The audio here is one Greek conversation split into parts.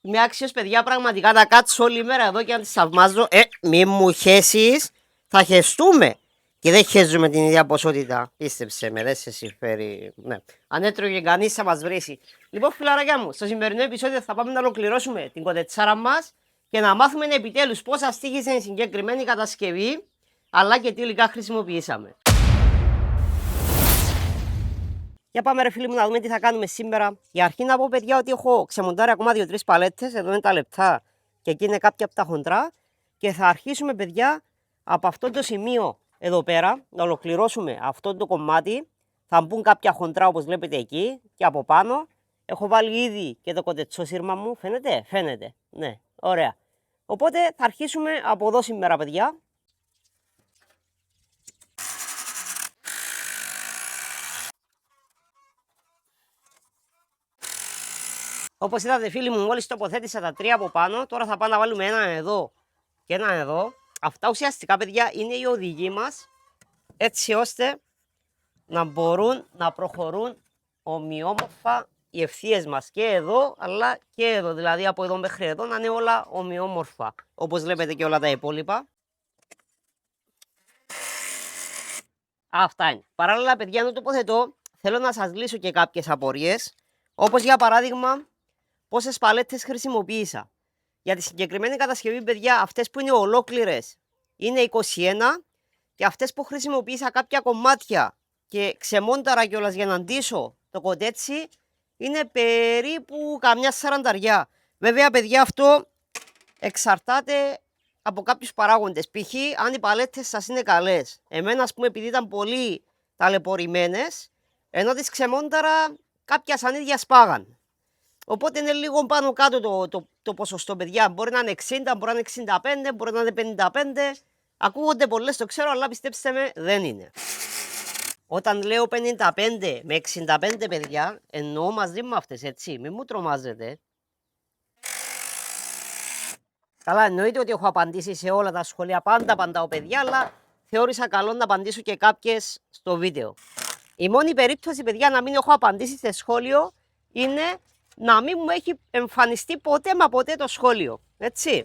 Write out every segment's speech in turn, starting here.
Είμαι άξιος, παιδιά, πραγματικά να κάτσω όλη μέρα εδώ και να τις θαυμάζω. Μη μου χέσεις, θα χεστούμε. Και δεν χέζουμε την ίδια ποσότητα. Πίστεψε με, δεν σε συμφέρει. Ναι. Αν έτρωγε κανείς θα μας βρήσει. Λοιπόν, φιλαράκια μου, στο σημερινό επεισόδιο θα πάμε να ολοκληρώσουμε την κοτετσάρα μας και να μάθουμε επιτέλους πόσα στοίχησε η συγκεκριμένη κατασκευή, αλλά και τι υλικά χρησιμοποιήσαμε. Για πάμε ρε φίλοι μου να δούμε τι θα κάνουμε σήμερα. Για αρχή να πω, παιδιά, ότι έχω ξεμοντάρει ακόμα 2-3 παλέτες. Εδώ είναι τα λεπτά και εκεί είναι κάποια από τα χοντρά. Και θα αρχίσουμε, παιδιά, από αυτό το σημείο εδώ πέρα, να ολοκληρώσουμε αυτό το κομμάτι. Θα μπουν κάποια χοντρά όπως βλέπετε εκεί και από πάνω. Έχω βάλει ήδη και το κοτετσό σύρμα μου. Φαίνεται? Φαίνεται. Ναι, ωραία. Οπότε θα αρχίσουμε από εδώ σήμερα, παιδιά. Όπως είδατε, φίλοι μου, μόλις τοποθέτησα τα τρία από πάνω. Τώρα θα πάμε να βάλουμε ένα εδώ και ένα εδώ. Αυτά ουσιαστικά, παιδιά, είναι οι οδηγοί μας, έτσι ώστε να μπορούν να προχωρούν ομοιόμορφα οι ευθείες μας και εδώ, αλλά και εδώ. Δηλαδή από εδώ μέχρι εδώ να είναι όλα ομοιόμορφα, όπως βλέπετε και όλα τα υπόλοιπα. Αυτά είναι. Παράλληλα, παιδιά, να τοποθετώ, θέλω να σας λύσω και κάποιες απορίες, όπως για παράδειγμα, πόσες παλέτες χρησιμοποίησα. Για τη συγκεκριμένη κατασκευή, παιδιά, αυτές που είναι ολόκληρες είναι 21 και αυτές που χρησιμοποίησα κάποια κομμάτια και ξεμόνταρα κιόλας για να ντύσω το κοτέτσι είναι περίπου καμιά 40. Βέβαια, παιδιά, αυτό εξαρτάται από κάποιους παράγοντες. Π.χ. αν οι παλέτες σας είναι καλές. Εμένα, ας πούμε, επειδή ήταν πολύ ταλαιπωρημένες, ενώ τις ξεμόνταρα κάποια σανίδια σπάγαν. Οπότε είναι λίγο πάνω κάτω το ποσοστό, παιδιά. Μπορεί να είναι 60, μπορεί να είναι 65, μπορεί να είναι 55. Ακούγονται πολλές, το ξέρω, αλλά πιστέψτε με, δεν είναι. Όταν λέω 55 με 65, παιδιά, εννοώ μαζί με αυτές, έτσι. Μην μου τρομάζετε. Καλά, εννοείται ότι έχω απαντήσει σε όλα τα σχόλια. Πάντα απαντάω, παιδιά, αλλά θεώρησα καλό να απαντήσω και κάποιες στο βίντεο. Η μόνη περίπτωση, παιδιά, να μην έχω απαντήσει σε σχόλιο είναι να μην μου έχει εμφανιστεί ποτέ μα ποτέ το σχόλιο. Έτσι.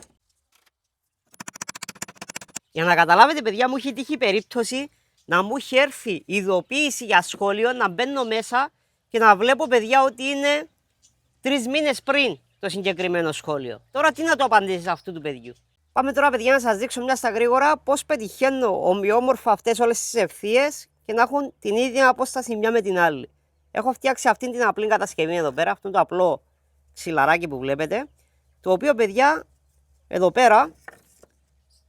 Για να καταλάβετε, παιδιά, μου έχει τύχει περίπτωση να μου έχει έρθει ειδοποίηση για σχόλιο, να μπαίνω μέσα και να βλέπω, παιδιά, ότι είναι 3 μήνες πριν το συγκεκριμένο σχόλιο. Τώρα τι να το απαντήσεις αυτού του παιδιού. Πάμε τώρα, παιδιά, να σας δείξω μια στα γρήγορα πώς πετυχαίνω ομοιόμορφα αυτές όλες τις ευθείες και να έχουν την ίδια απόσταση μια με την άλλη. Έχω φτιάξει αυτήν την απλή κατασκευή εδώ πέρα, αυτό το απλό ξυλαράκι που βλέπετε, το οποίο, παιδιά, εδώ πέρα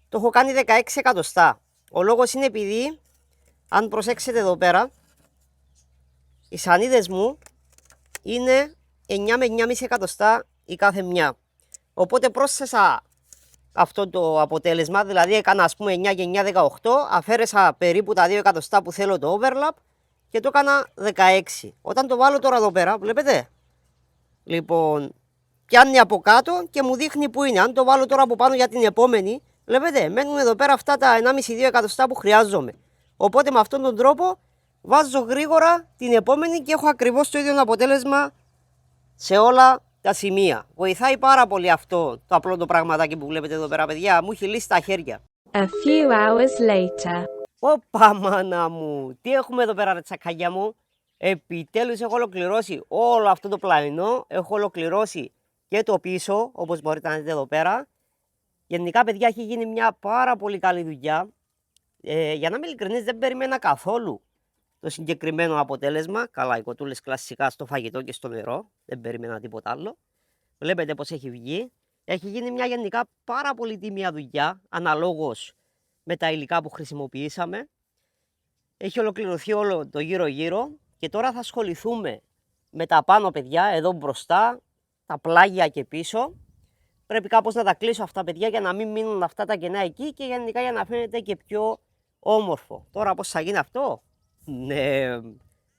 το έχω κάνει 16 εκατοστά. Ο λόγος είναι επειδή, αν προσέξετε εδώ πέρα, οι σανίδες μου είναι 9 με 9,5 εκατοστά η κάθε μια. Οπότε πρόσθεσα αυτό το αποτέλεσμα, δηλαδή έκανα, ας πούμε, 9 και 9, 18, αφαίρεσα περίπου τα 2 εκατοστά που θέλω το overlap και το έκανα 16. Όταν το βάλω τώρα εδώ πέρα, βλέπετε, λοιπόν, πιάνει από κάτω και μου δείχνει που είναι. Αν το βάλω τώρα από πάνω για την επόμενη, βλέπετε, μένουν εδώ πέρα αυτά τα 1,5-2 εκατοστά που χρειάζομαι. Οπότε με αυτόν τον τρόπο βάζω γρήγορα την επόμενη και έχω ακριβώς το ίδιο αποτέλεσμα σε όλα τα σημεία. Βοηθάει πάρα πολύ αυτό το απλό το πραγματάκι που βλέπετε εδώ πέρα, παιδιά. Μου έχει λύσει τα χέρια. A few hours later. Ωπα, μάνα μου! Τι έχουμε εδώ πέρα, ρε τσακάκια μου. Επιτέλους έχω ολοκληρώσει όλο αυτό το πλαϊνό. Έχω ολοκληρώσει και το πίσω, όπως μπορείτε να δείτε εδώ πέρα. Γενικά, παιδιά, έχει γίνει μια πάρα πολύ καλή δουλειά. Για να είμαι ειλικρινής, δεν περιμένα καθόλου το συγκεκριμένο αποτέλεσμα. Καλά, οι κοτούλες κλασικά στο φαγητό και στο νερό. Δεν περίμενα τίποτα άλλο. Βλέπετε πώς έχει βγει. Έχει γίνει μια γενικά πάρα πολύ τίμια δουλειά, αναλόγως με τα υλικά που χρησιμοποιήσαμε. Έχει ολοκληρωθεί όλο το γύρω-γύρω και τώρα θα ασχοληθούμε με τα πάνω, παιδιά, εδώ μπροστά, τα πλάγια και πίσω. Πρέπει κάπως να τα κλείσω αυτά, παιδιά, για να μην μείνουν αυτά τα κενά εκεί και γενικά για να φαίνεται και πιο όμορφο. Τώρα πώς θα γίνει αυτό? Ναι,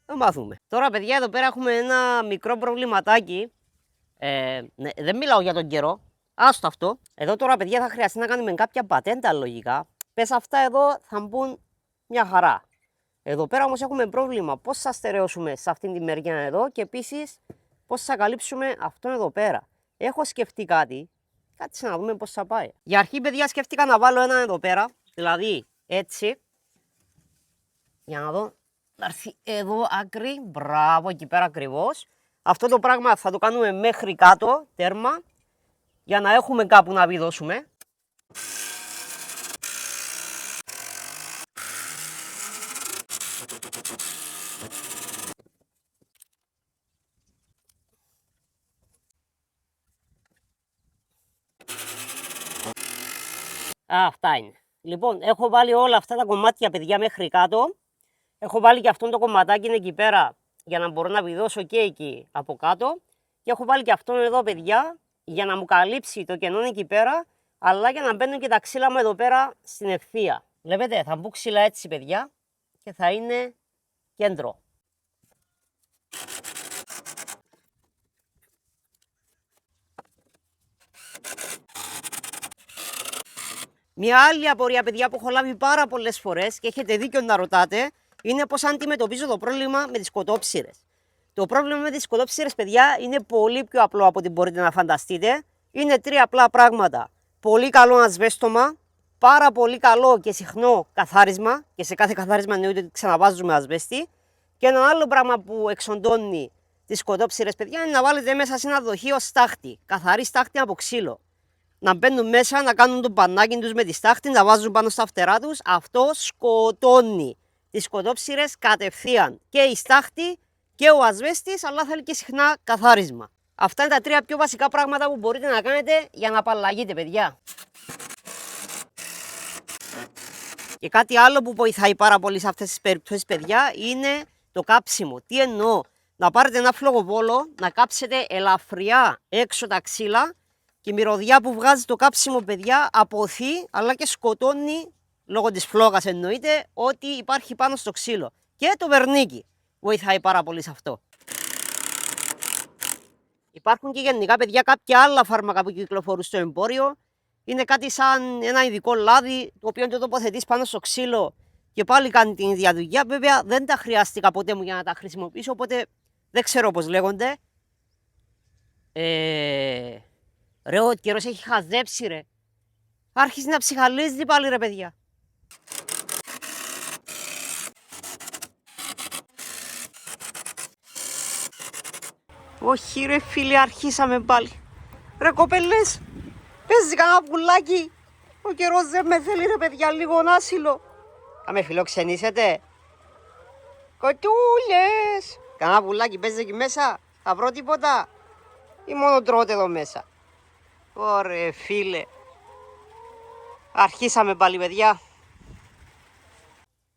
θα μάθουμε. Τώρα, παιδιά, εδώ πέρα έχουμε ένα μικρό προβληματάκι. Ναι, δεν μιλάω για τον καιρό. Άστο αυτό. Εδώ τώρα, παιδιά, θα χρειαστεί να κάνουμε κάποια πατέντα λογικά. Πες αυτά εδώ θα μπουν μια χαρά. Εδώ πέρα όμως έχουμε πρόβλημα. Πώς θα στερεώσουμε σε αυτήν τη μεριά εδώ και επίσης πώς θα καλύψουμε αυτόν εδώ πέρα. έχω σκεφτεί κάτι. Κάτσε να δούμε πώς θα πάει. Για αρχή, παιδιά, σκέφτηκα να βάλω έναν εδώ πέρα. Δηλαδή, έτσι. Για να δω. Να έρθει εδώ άκρη. Μπράβο, εκεί πέρα ακριβώς. Αυτό το πράγμα θα το κάνουμε μέχρι κάτω, τέρμα. Για να έχουμε κάπου να βιδώσουμε. Αυτά είναι. Λοιπόν, έχω βάλει όλα αυτά τα κομμάτια, παιδιά, μέχρι κάτω. Έχω βάλει και αυτό το κομματάκι είναι εκεί πέρα για να μπορώ να βιδώσω και εκεί από κάτω. Και έχω βάλει και αυτόν εδώ, παιδιά, για να μου καλύψει το κενό εκεί πέρα, αλλά για να μπαίνουν και τα ξύλα μου εδώ πέρα στην ευθεία. Βλέπετε, θα μπουν ξύλα έτσι, παιδιά, και θα είναι κέντρο. Μια άλλη απορία, παιδιά, που έχω λάβει πάρα πολλές φορές και έχετε δίκιο να ρωτάτε, είναι πώς αντιμετωπίζω το πρόβλημα με τις κοτόψιρες. Το πρόβλημα με τις κοτόψιρες, παιδιά, είναι πολύ πιο απλό από ό,τι μπορείτε να φανταστείτε. Είναι τρία απλά πράγματα. Πολύ καλό ασβέστομα, πάρα πολύ καλό και συχνό καθάρισμα, και σε κάθε καθάρισμα εννοείται ότι ξαναβάζουμε ασβέστη. Και ένα άλλο πράγμα που εξοντώνει τις κοτόψιρες, παιδιά, είναι να βάλετε μέσα σε ένα δοχείο στάχτη, καθαρή στάχτη από ξύλο. Να μπαίνουν μέσα, να κάνουν το πανάκι τους με τη στάχτη, να βάζουν πάνω στα φτερά τους. Αυτό σκοτώνει τις κοτόψιρες κατευθείαν. Και η στάχτη και ο ασβέστης, αλλά θέλει και συχνά καθάρισμα. Αυτά είναι τα τρία πιο βασικά πράγματα που μπορείτε να κάνετε για να απαλλαγείτε, παιδιά. Και κάτι άλλο που βοηθάει πάρα πολύ σε αυτές τις περιπτώσεις, παιδιά, είναι το κάψιμο. Τι εννοώ? Να πάρετε ένα φλογοβόλο, να κάψετε ελαφριά έξω τα ξύλα. Και η μυρωδιά που βγάζει το κάψιμο, παιδιά, αποθεί, αλλά και σκοτώνει, λόγω της φλόγας εννοείται, ότι υπάρχει πάνω στο ξύλο. Και το βερνίκι βοηθάει πάρα πολύ σε αυτό. Υπάρχουν και γενικά, παιδιά, κάποια άλλα φάρμακα που κυκλοφορούν στο εμπόριο. Είναι κάτι σαν ένα ειδικό λάδι, το οποίο το τοποθετείς πάνω στο ξύλο και πάλι κάνει την ίδια δουλειά. Βέβαια, δεν τα χρειάστηκα ποτέ μου για να τα χρησιμοποιήσω, οπότε δεν ξέρω πώς λέγονται. Ρε, ο καιρός έχει χαζέψει, ρε. Άρχισε να ψυχαλίζει πάλι, ρε, παιδιά. Όχι, ρε, φίλε, αρχίσαμε πάλι. Ρε, κοπελές, παίζει κανένα πουλάκι. Ο καιρός δεν με θέλει, ρε, παιδιά, λίγο άσυλο. Θα με φιλοξενήσετε? Κοτούλες. Κανένα πουλάκι παίζει εκεί μέσα? Θα βρω τίποτα? Ή μόνο τρώτε εδώ μέσα? Ωραία, φίλε. Αρχίσαμε πάλι, παιδιά.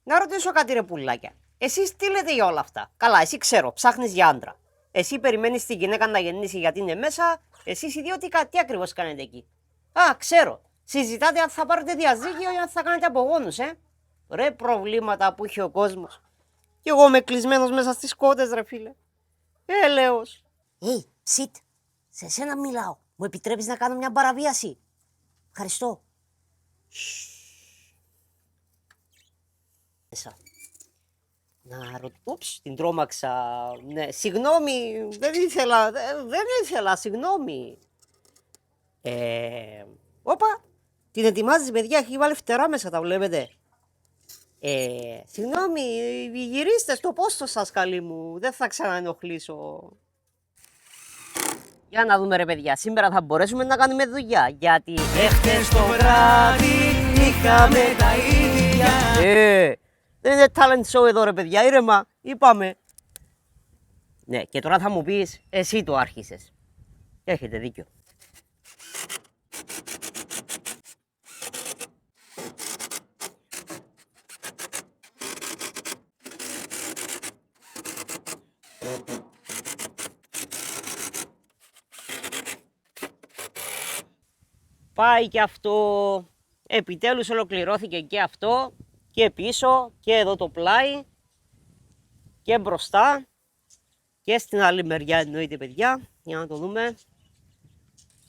Να ρωτήσω κάτι, ρε πουλάκια. Εσείς τι λέτε για όλα αυτά? Καλά, εσύ ξέρω, ψάχνεις για άντρα. Εσύ περιμένεις τη γυναίκα να γεννήσει γιατί είναι μέσα. Εσείς οι δύο τι ακριβώς κάνετε εκεί? Α, ξέρω. Συζητάτε αν θα πάρετε διαζύγιο ή αν θα κάνετε απογόνους, Ρε, προβλήματα που έχει ο κόσμος. Κι εγώ είμαι κλεισμένος μέσα στις κότες, ρε φίλε. Έλεος. Σιτ, σε σένα μιλάω. Μου επιτρέπεις να κάνω μια παραβίαση? Ευχαριστώ. Μέσα. Να ρωτήσω, την τρόμαξα. Ναι, συγγνώμη, δεν ήθελα, συγγνώμη. Όπα, την ετοιμάζεις, παιδιά, έχει βάλει φτερά μέσα, τα βλέπετε. Συγγνώμη, γυρίστε στο πόστο σας, καλή μου, δεν θα ξαναενοχλήσω. Για να δούμε, ρε παιδιά, σήμερα θα μπορέσουμε να κάνουμε δουλειά, γιατί Εχθές το βράδυ είχαμε τα ίδια. δεν είναι talent show εδώ, ρε παιδιά, ήρεμα, είπαμε. Ναι, και τώρα θα μου πεις, εσύ το άρχισες. Έχετε δίκιο. Πάει και αυτό, επιτέλους ολοκληρώθηκε και αυτό, και πίσω, και εδώ το πλάι, και μπροστά, και στην άλλη μεριά εννοείται, παιδιά, για να το δούμε.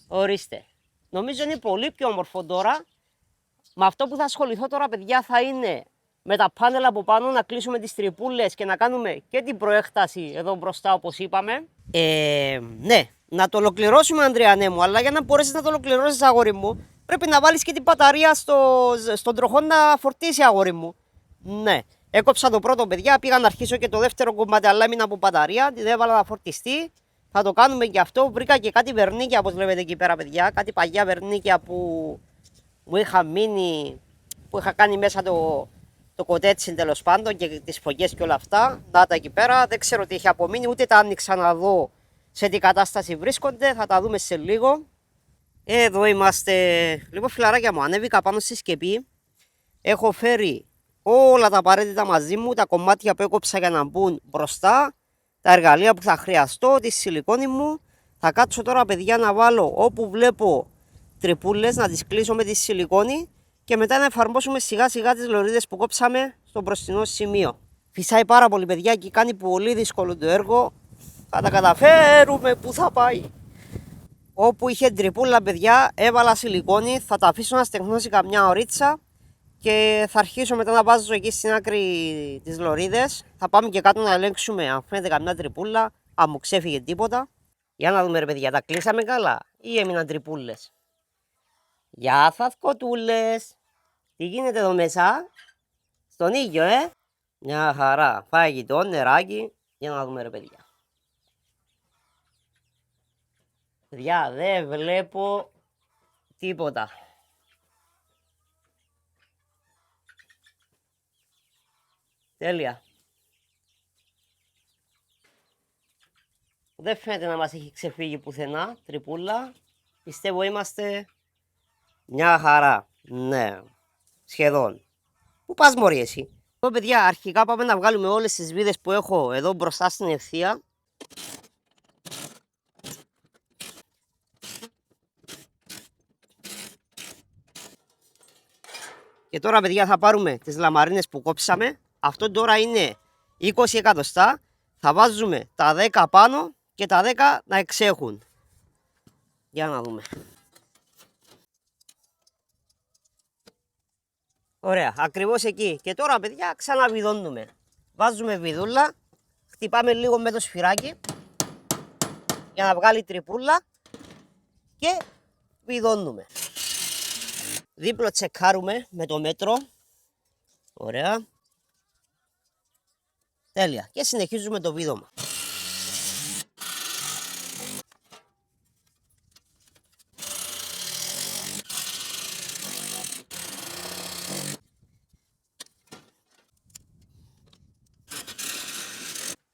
Ορίστε, νομίζω είναι πολύ πιο όμορφο τώρα. Με αυτό που θα ασχοληθώ τώρα, παιδιά, θα είναι με τα πάνελ από πάνω να κλείσουμε τις τρυπούλες και να κάνουμε και την προέκταση εδώ μπροστά, όπως είπαμε. Ναι, να το ολοκληρώσουμε, Ανδριανέ μου, αλλά για να μπορέσεις να το ολοκληρώσεις, αγόρι μου, πρέπει να βάλεις και την μπαταρία στον τροχό να φορτίσει, αγόρι μου. Ναι, έκοψα το πρώτο, παιδιά, πήγα να αρχίσω και το δεύτερο κομμάτι, αλλά έμεινα από μπαταρία, την έβαλα να φορτιστεί. Θα το κάνουμε και αυτό. Βρήκα και κάτι βερνίκια, όπως βλέπετε εκεί πέρα, παιδιά, κάτι παγιά βερνίκια που μου είχα μείνει, που είχα κάνει μέσα το κοτέτσι, τέλος πάντων, και τις φωλιές και όλα αυτά. Να τα εκεί πέρα, δεν ξέρω τι έχει απομείνει, ούτε τα άνοιξα να δω σε τι κατάσταση βρίσκονται, θα τα δούμε σε λίγο. Εδώ είμαστε. Λοιπόν, φιλαράκια μου, ανέβηκα πάνω στη σκεπή. Έχω φέρει όλα τα απαραίτητα μαζί μου, τα κομμάτια που έκοψα για να μπουν μπροστά, τα εργαλεία που θα χρειαστώ, τη σιλικόνη μου. Θα κάτσω τώρα, παιδιά, να βάλω όπου βλέπω τρυπούλες, να τις κλείσω με τη σιλικόνη και μετά να εφαρμόσουμε σιγά σιγά τις λωρίδες που κόψαμε στο μπροστινό σημείο. Φυσάει πάρα πολύ, παιδιά, και κάνει πολύ δύσκολο το έργο. Θα τα καταφέρουμε, που θα πάει. Όπου είχε τρυπούλα, παιδιά, έβαλα σιλικόνη, θα τα αφήσω να στεγνώσει καμιά ωρίτσα και θα αρχίσω μετά να βάζω εκεί στην άκρη τις λωρίδες. Θα πάμε και κάτω να ελέγξουμε αν φαίνεται καμιά τρυπούλα, αν μου ξέφυγε τίποτα. Για να δούμε, ρε παιδιά, τα κλείσαμε καλά ή έμειναν τρυπούλες? Γεια σας, κοτούλες. Τι γίνεται εδώ μέσα? Στον ήλιο, Μια χαρά. Φαγητό, νεράκι. Για να δούμε, ρε παιδιά. Παιδιά, δεν βλέπω τίποτα. Τέλεια. Δεν φαίνεται να μας έχει ξεφύγει πουθενά τρυπούλα. Πιστεύω είμαστε μια χαρά. Ναι, σχεδόν. Πού πας, μωρή, εσύ? Λοιπόν, παιδιά, αρχικά πάμε να βγάλουμε όλες τις βίδες που έχω εδώ μπροστά στην ευθεία. Και τώρα, παιδιά, θα πάρουμε τις λαμαρίνες που κόψαμε. Αυτό τώρα είναι 20 εκατοστά. Θα βάζουμε τα 10 πάνω και τα 10 να εξέχουν. Για να δούμε. Ωραία, ακριβώς εκεί. Και τώρα, παιδιά, ξαναβιδώνουμε. Βάζουμε βιδούλα, χτυπάμε λίγο με το σφυράκι για να βγάλει τρυπούλα και βιδώνουμε. Δίπλο τσεκάρουμε με το μέτρο. Ωραία. Τέλεια. Και συνεχίζουμε το βίδωμα.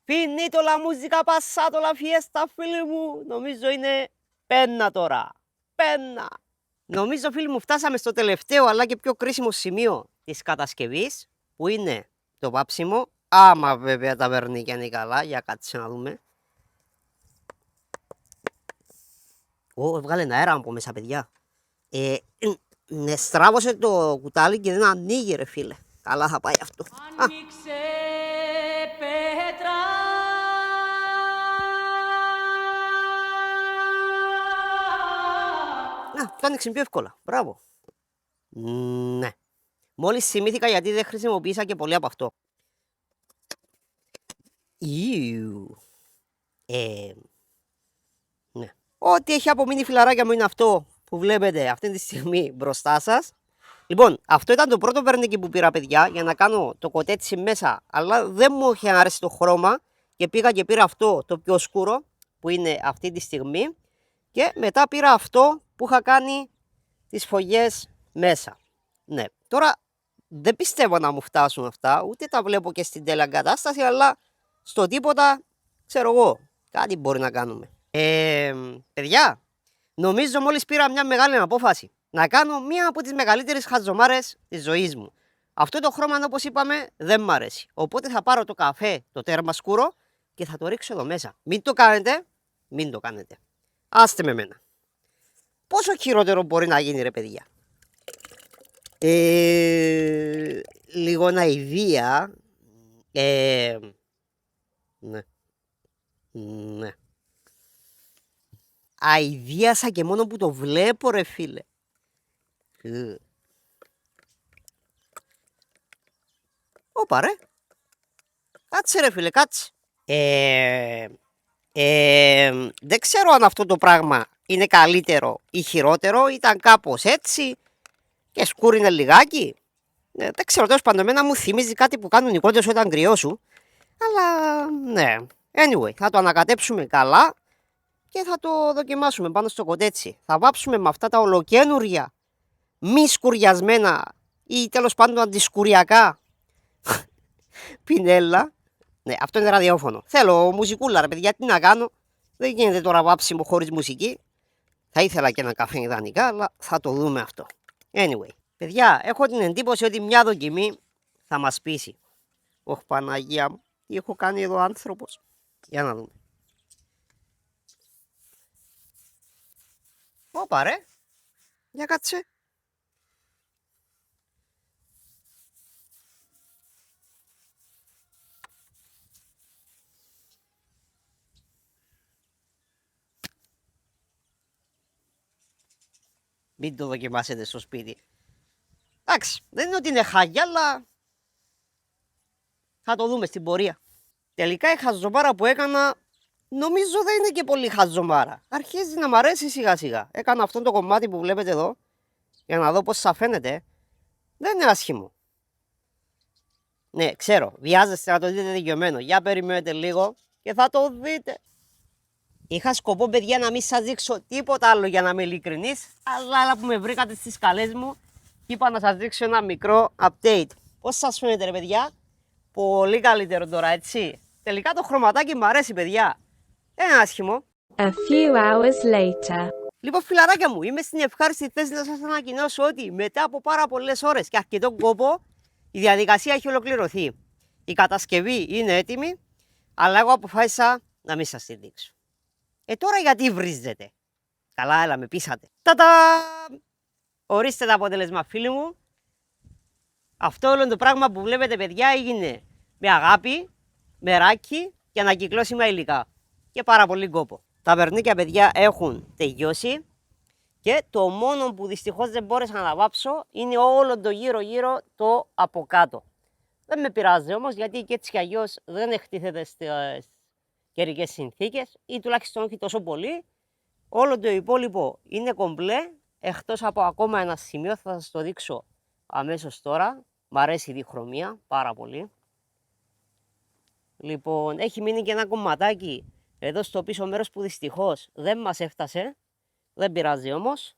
Finito la musica, passato la fiesta, φίλοι μου. Νομίζω είναι πένα τώρα. Πένα. Νομίζω, φίλοι μου, φτάσαμε στο τελευταίο αλλά και πιο κρίσιμο σημείο της κατασκευής, που είναι το βάψιμο. Άμα βέβαια τα βερνίκια είναι καλά. Για κάτσε να δούμε. Έβγαλε ένα αέρα από μέσα, παιδιά. Στράβωσε το κουτάλι και δεν ανοίγει, ρε φίλε. Καλά θα πάει αυτό. Άνοιξε πέτρα. Το άνοιξε πιο εύκολα. Μπράβο. Ναι. Μόλις θυμήθηκα γιατί δεν χρησιμοποίησα και πολύ από αυτό. Ιου. Ναι. Ό,τι έχει απομείνει, φιλαράκια μου, είναι αυτό που βλέπετε αυτή τη στιγμή μπροστά σας. Λοιπόν, αυτό ήταν το πρώτο βερνίκι που πήρα, παιδιά, για να κάνω το κοτέτσι μέσα, αλλά δεν μου είχε αρέσει το χρώμα και πήγα και πήρα αυτό το πιο σκούρο που είναι αυτή τη στιγμή και μετά πήρα αυτό που είχα κάνει τις φωλιές μέσα. Ναι, τώρα δεν πιστεύω να μου φτάσουν αυτά, ούτε τα βλέπω και στην τέλεια κατάσταση, αλλά στο τίποτα, ξέρω εγώ, κάτι μπορεί να κάνουμε. Παιδιά, νομίζω μόλις πήρα μια μεγάλη απόφαση. Να κάνω μία από τις μεγαλύτερες χαζομάρες της ζωής μου. Αυτό το χρώμα, όπως είπαμε, δεν μ' αρέσει. Οπότε θα πάρω το καφέ, το τέρμα σκούρο και θα το ρίξω εδώ μέσα. Μην το κάνετε, μην το κάνετε. Άστε με μένα. Πόσο χειρότερο μπορεί να γίνει, ρε παιδιά? Λίγο ναηδία. Ναι. Ναι. Αηδίασα και μόνο που το βλέπω, ρε φίλε. Όπα, ρε. Κάτσε, ρε φίλε, κάτσε. Δεν ξέρω αν αυτό το πράγμα είναι καλύτερο ή χειρότερο, ήταν κάπως έτσι και σκούρινε λιγάκι. Δεν ξέρω, τέλος πάντων, εμένα μου θυμίζει κάτι που κάνουν οι κόντες όταν κρυώσουν. Αλλά ναι, anyway, θα το ανακατέψουμε καλά και θα το δοκιμάσουμε πάνω στο κοτέτσι. Θα βάψουμε με αυτά τα ολοκένουρια, μη σκουριασμένα ή τέλος πάντων αντισκουριακά πινέλα. Ναι, αυτό είναι ραδιόφωνο. Θέλω μουσικούλα, ρε παιδιά, τι να κάνω. Δεν γίνεται τώρα βάψιμο χωρίς μουσική. Θα ήθελα και ένα καφέ ιδανικά, αλλά θα το δούμε αυτό. Anyway, παιδιά, έχω την εντύπωση ότι μια δοκιμή θα μας πείσει. Ωχ, Παναγία μου, τι έχω κάνει εδώ άνθρωπος. Για να δούμε. Όπα ρε, για κάτσε. Μην το δοκιμάσετε στο σπίτι. Εντάξει, δεν είναι ότι είναι χάγια, αλλά θα το δούμε στην πορεία. Τελικά η χαζομάρα που έκανα, νομίζω δεν είναι και πολύ χαζομάρα. Αρχίζει να μ' αρέσει σιγά σιγά. Έκανα αυτό το κομμάτι που βλέπετε εδώ, για να δω πώς θα φαίνεται. Δεν είναι άσχημο. Ναι, ξέρω, βιάζεστε να το δείτε δικαιωμένο. Για περιμένετε λίγο και θα το δείτε. Είχα σκοπό, παιδιά, να μην σας δείξω τίποτα άλλο για να είμαι ειλικρινής, αλλά που με βρήκατε στις σκαλές μου, είπα να σας δείξω ένα μικρό update. Πώς σας φαίνεται, ρε παιδιά? Πολύ καλύτερο τώρα, έτσι. Τελικά το χρωματάκι μου αρέσει, παιδιά. Δεν είναι άσχημο. A few hours later. Λοιπόν, φιλαράκια μου, είμαι στην ευχάριστη θέση να σας ανακοινώσω ότι μετά από πάρα πολλές ώρες και αρκετό κόπο, η διαδικασία έχει ολοκληρωθεί. Η κατασκευή είναι έτοιμη, αλλά εγώ αποφάσισα να μην σας τη δείξω. Τώρα γιατί βρίζετε? Καλά, έλα, με πείσατε. Τατα! Ορίστε το αποτέλεσμα, φίλοι μου. Αυτό όλο το πράγμα που βλέπετε, παιδιά, έγινε με αγάπη, μεράκι και ανακυκλώσιμα υλικά. Και πάρα πολύ κόπο. Τα βερνίκια, παιδιά, έχουν τελειώσει. Και το μόνο που δυστυχώς δεν μπόρεσα να βάψω είναι όλο το γύρω-γύρω το από κάτω. Δεν με πειράζει όμως, γιατί και έτσι κι αλλιώς δεν εκτίθεται στις καιρικές συνθήκες ή τουλάχιστον όχι τόσο πολύ. Όλο το υπόλοιπο είναι κομπλέ, εκτός από ακόμα ένα σημείο, θα σας το δείξω αμέσως τώρα. Μ' αρέσει η διχρωμία πάρα πολύ. Λοιπόν, έχει μείνει και ένα κομματάκι εδώ στο πίσω μέρος που δυστυχώς δεν μας έφτασε. Δεν πειράζει όμως.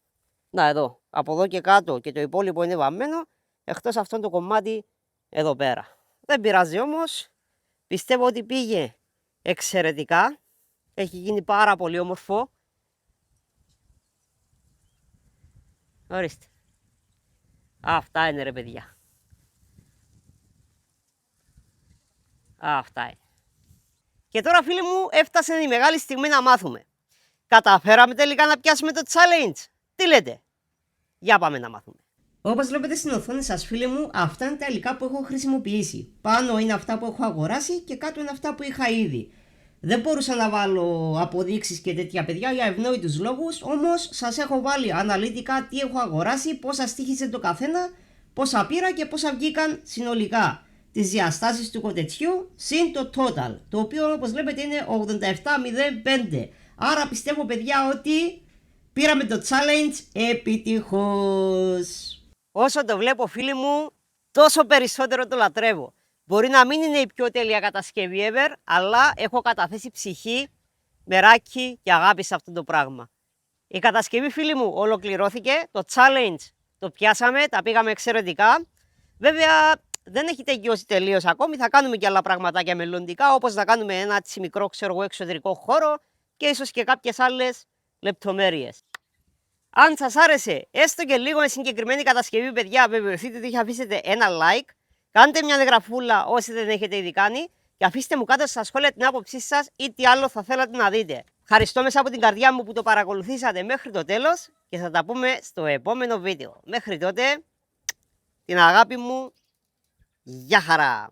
Να, εδώ, από εδώ και κάτω και το υπόλοιπο είναι βαμμένο, εκτός αυτό το κομμάτι εδώ πέρα. Δεν πειράζει όμως, πιστεύω ότι πήγε εξαιρετικά. Έχει γίνει πάρα πολύ όμορφο. Ορίστε. Αυτά είναι, ρε παιδιά. Αυτά είναι. Και τώρα, φίλοι μου, έφτασε η μεγάλη στιγμή να μάθουμε. Καταφέραμε τελικά να πιάσουμε το challenge. Τι λέτε? Για πάμε να μάθουμε. Όπως βλέπετε στην οθόνη σας, φίλοι μου, αυτά είναι τα υλικά που έχω χρησιμοποιήσει. Πάνω είναι αυτά που έχω αγοράσει και κάτω είναι αυτά που είχα ήδη. Δεν μπορούσα να βάλω αποδείξεις και τέτοια, παιδιά, για ευνόητους λόγους, όμως σας έχω βάλει αναλυτικά τι έχω αγοράσει, πόσα στοίχιζε το καθένα, πόσα πήρα και πόσα βγήκαν συνολικά. Τις διαστάσεις του κοτετσιού συν το total, το οποίο όπως βλέπετε είναι 87,05. Άρα πιστεύω, παιδιά, ότι πήραμε το challenge επιτυχώς. Όσο το βλέπω, φίλοι μου, τόσο περισσότερο το λατρεύω. Μπορεί να μην είναι η πιο τέλεια κατασκευή ever, αλλά έχω καταθέσει ψυχή, μεράκι και αγάπη σε αυτό το πράγμα. Η κατασκευή, φίλοι μου, ολοκληρώθηκε. Το challenge το πιάσαμε, τα πήγαμε εξαιρετικά. Βέβαια, δεν έχει τελειώσει τελείως ακόμη. Θα κάνουμε και άλλα πραγματάκια μελλοντικά, όπως να κάνουμε ένα έτσι μικρό, ξέρω εγώ, εξωτερικό χώρο και ίσως και κάποιες άλλες λεπτομέρειες. Αν σας άρεσε έστω και λίγο με συγκεκριμένη κατασκευή, παιδιά, βεβαιωθείτε ότι θα αφήσετε ένα like. Κάντε μια εγγραφούλα όσοι δεν έχετε ήδη κάνει και αφήστε μου κάτω στα σχόλια την άποψή σας ή τι άλλο θα θέλατε να δείτε. Ευχαριστώ μέσα από την καρδιά μου που το παρακολουθήσατε μέχρι το τέλος και θα τα πούμε στο επόμενο βίντεο. Μέχρι τότε, την αγάπη μου, γεια χαρά!